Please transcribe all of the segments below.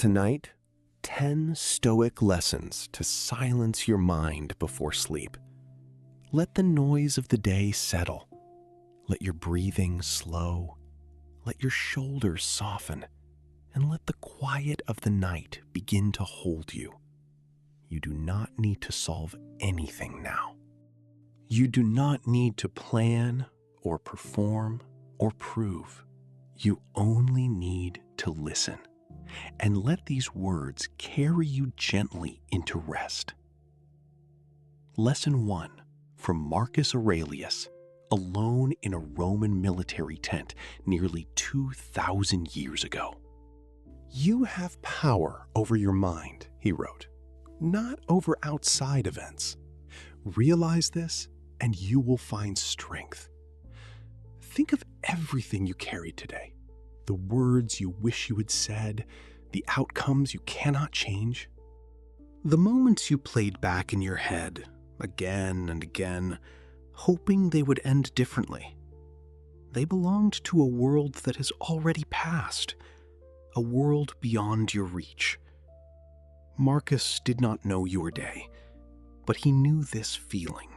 Tonight, 10 Stoic lessons to silence your mind before sleep. Let the noise of the day settle. Let your breathing slow. Let your shoulders soften. And let the quiet of the night begin to hold you. You do not need to solve anything now. You do not need to plan or perform or prove. You only need to listen. And let these words carry you gently into rest. Lesson 1 from Marcus Aurelius, alone in a Roman military tent nearly 2,000 years ago. You have power over your mind, he wrote, not over outside events. Realize this, and you will find strength. Think of everything you carried today. The words you wish you had said, the outcomes you cannot change. The moments you played back in your head, again and again, hoping they would end differently. They belonged to a world that has already passed, a world beyond your reach. Marcus did not know your day, but he knew this feeling.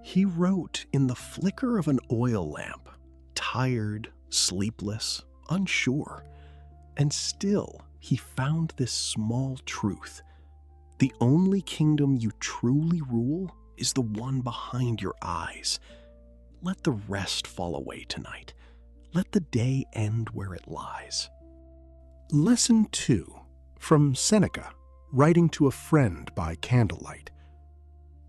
He wrote in the flicker of an oil lamp, tired, sleepless, unsure, and still he found this small truth. The only kingdom you truly rule is the one behind your eyes. Let the rest fall away tonight. Let the day end where it lies. Lesson 2 from Seneca, writing to a friend by candlelight.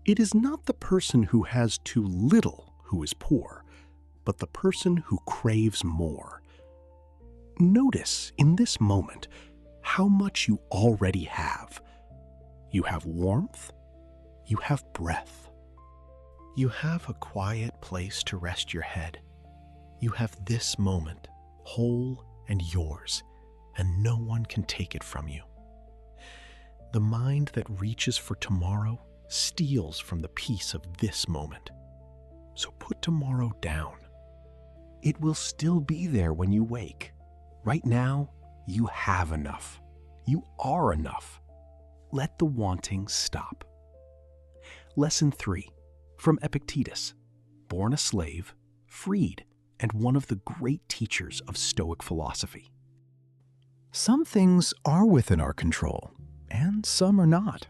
It is not the person who has too little who is poor, but the person who craves more. Notice in this moment how much you already have. You have warmth. You have breath. You have a quiet place to rest your head. You have this moment, whole and yours, and no one can take it from you. The mind that reaches for tomorrow steals from the peace of this moment. So put tomorrow down. It will still be there when you wake. Right now, you have enough. You are enough. Let the wanting stop. Lesson 3 from Epictetus, born a slave, freed, and one of the great teachers of Stoic philosophy. Some things are within our control, and some are not.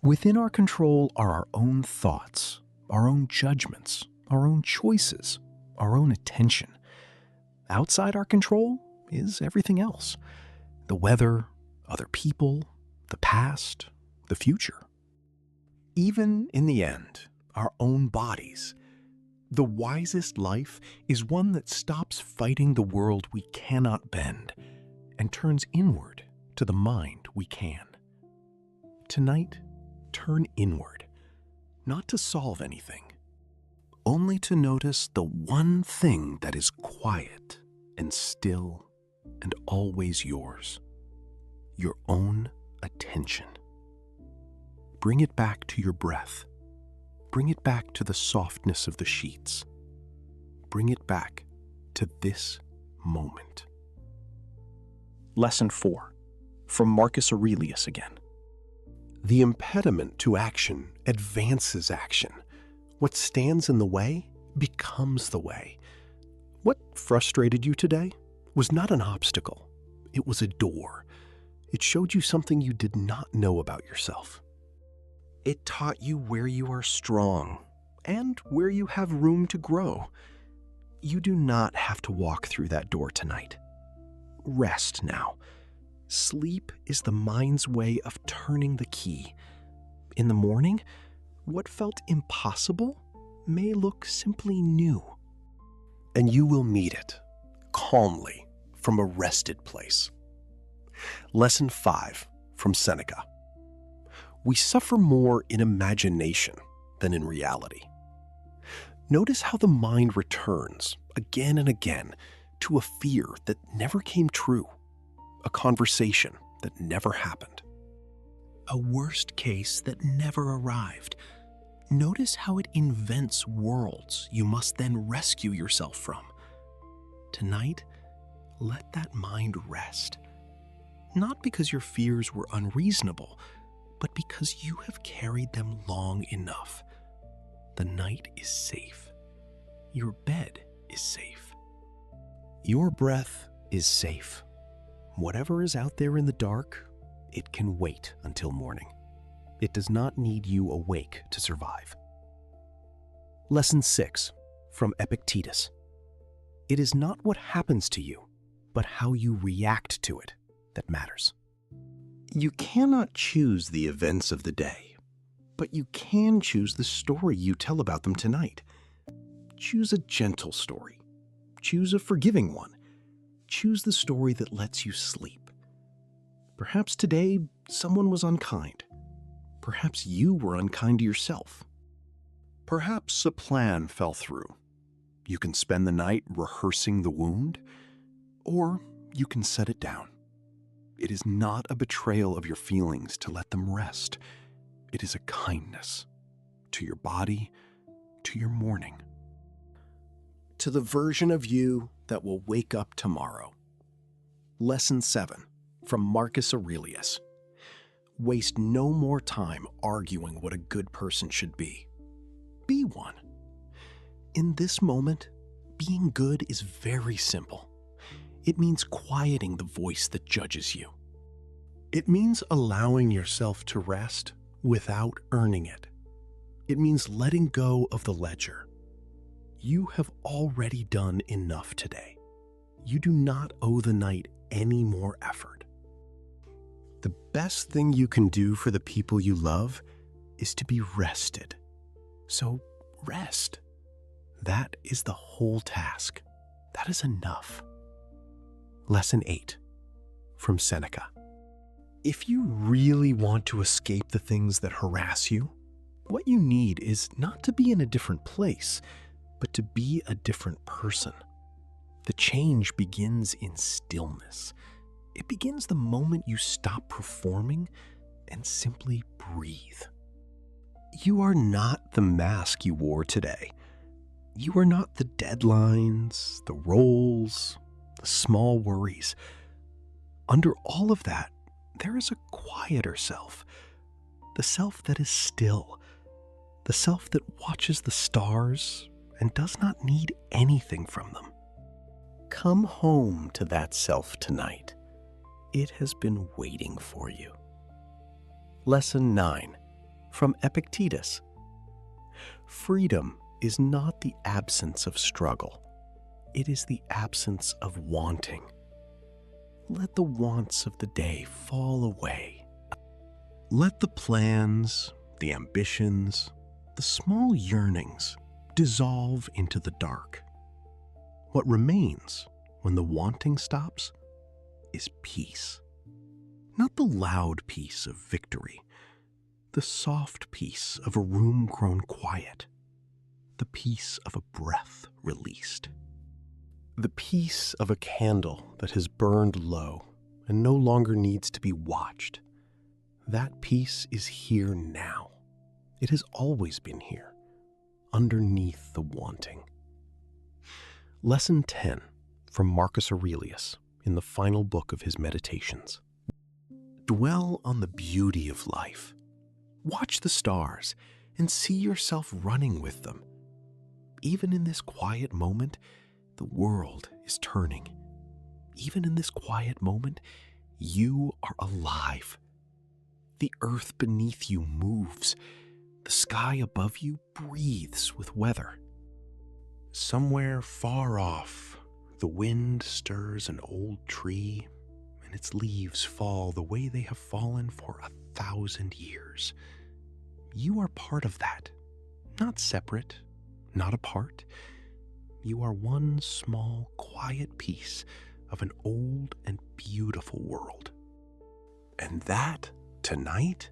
Within our control are our own thoughts, our own judgments, our own choices, our own attention. Outside our control is everything else. The weather, other people, the past, the future. Even in the end, our own bodies. The wisest life is one that stops fighting the world we cannot bend and turns inward to the mind we can. Tonight, turn inward, not to solve anything, only to notice the one thing that is quiet and still and always yours, your own attention. Bring it back to your breath. Bring it back to the softness of the sheets. Bring it back to this moment. Lesson 4 from Marcus Aurelius again. The impediment to action advances action. What stands in the way becomes the way. What frustrated you today was not an obstacle. It was a door. It showed you something you did not know about yourself. It taught you where you are strong and where you have room to grow. You do not have to walk through that door tonight. Rest now. Sleep is the mind's way of turning the key. In the morning, what felt impossible may look simply new. And you will meet it, calmly, from a rested place. Lesson 5 from Seneca. We suffer more in imagination than in reality. Notice how the mind returns again and again to a fear that never came true, a conversation that never happened, a worst case that never arrived. Notice how it invents worlds you must then rescue yourself from. Tonight, let that mind rest. not because your fears were unreasonable, but because you have carried them long enough. The night is safe. Your bed is safe. Your breath is safe. Whatever is out there in the dark, it can wait until morning. It does not need you awake to survive. Lesson 6 from Epictetus. It is not what happens to you, but how you react to it that matters. You cannot choose the events of the day, but you can choose the story you tell about them tonight. Choose a gentle story. Choose a forgiving one. Choose the story that lets you sleep. Perhaps today someone was unkind. Perhaps you were unkind to yourself. Perhaps a plan fell through. You can spend the night rehearsing the wound, or you can set it down. It is not a betrayal of your feelings to let them rest. It is a kindness to your body, to your mourning, to the version of you that will wake up tomorrow. Lesson 7 from Marcus Aurelius. Waste no more time arguing what a good person should be. Be one. In this moment, being good is very simple. It means quieting the voice that judges you. It means allowing yourself to rest without earning it. It means letting go of the ledger. You have already done enough today. You do not owe the night any more effort. The best thing you can do for the people you love is to be rested. So rest. That is the whole task. That is enough. Lesson 8 from Seneca. If you really want to escape the things that harass you, what you need is not to be in a different place, but to be a different person. The change begins in stillness. It begins the moment you stop performing and simply breathe. You are not the mask you wore today. You are not the deadlines, the roles, the small worries. Under all of that, there is a quieter self, the self that is still, the self that watches the stars and does not need anything from them. Come home to that self tonight. It has been waiting for you. Lesson 9 from Epictetus. Freedom is not the absence of struggle. It is the absence of wanting. Let the wants of the day fall away. Let the plans, the ambitions, the small yearnings dissolve into the dark. What remains when the wanting stops is peace. Not the loud peace of victory, the soft peace of a room grown quiet, the peace of a breath released. The peace of a candle that has burned low and no longer needs to be watched. That peace is here now. It has always been here, underneath the wanting. Lesson 10 from Marcus Aurelius in the final book of his Meditations. Dwell on the beauty of life. Watch the stars and see yourself running with them. Even in this quiet moment, the world is turning. Even in this quiet moment, you are alive. The earth beneath you moves. The sky above you breathes with weather. Somewhere far off, the wind stirs an old tree, and its leaves fall the way they have fallen for 1,000 years. You are part of that, not separate, not apart. You are one small, quiet piece of an old and beautiful world. And that, tonight,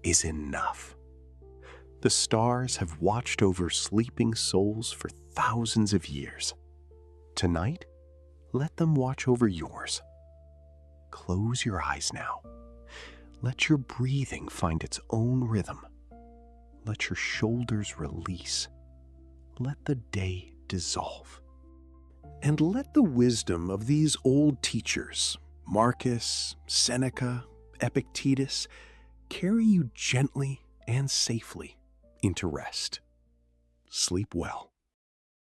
is enough. The stars have watched over sleeping souls for thousands of years. Tonight, let them watch over yours. Close your eyes now. Let your breathing find its own rhythm. Let your shoulders release. Let the day dissolve. And let the wisdom of these old teachers, Marcus, Seneca, Epictetus carry you gently and safely into rest. Sleep well.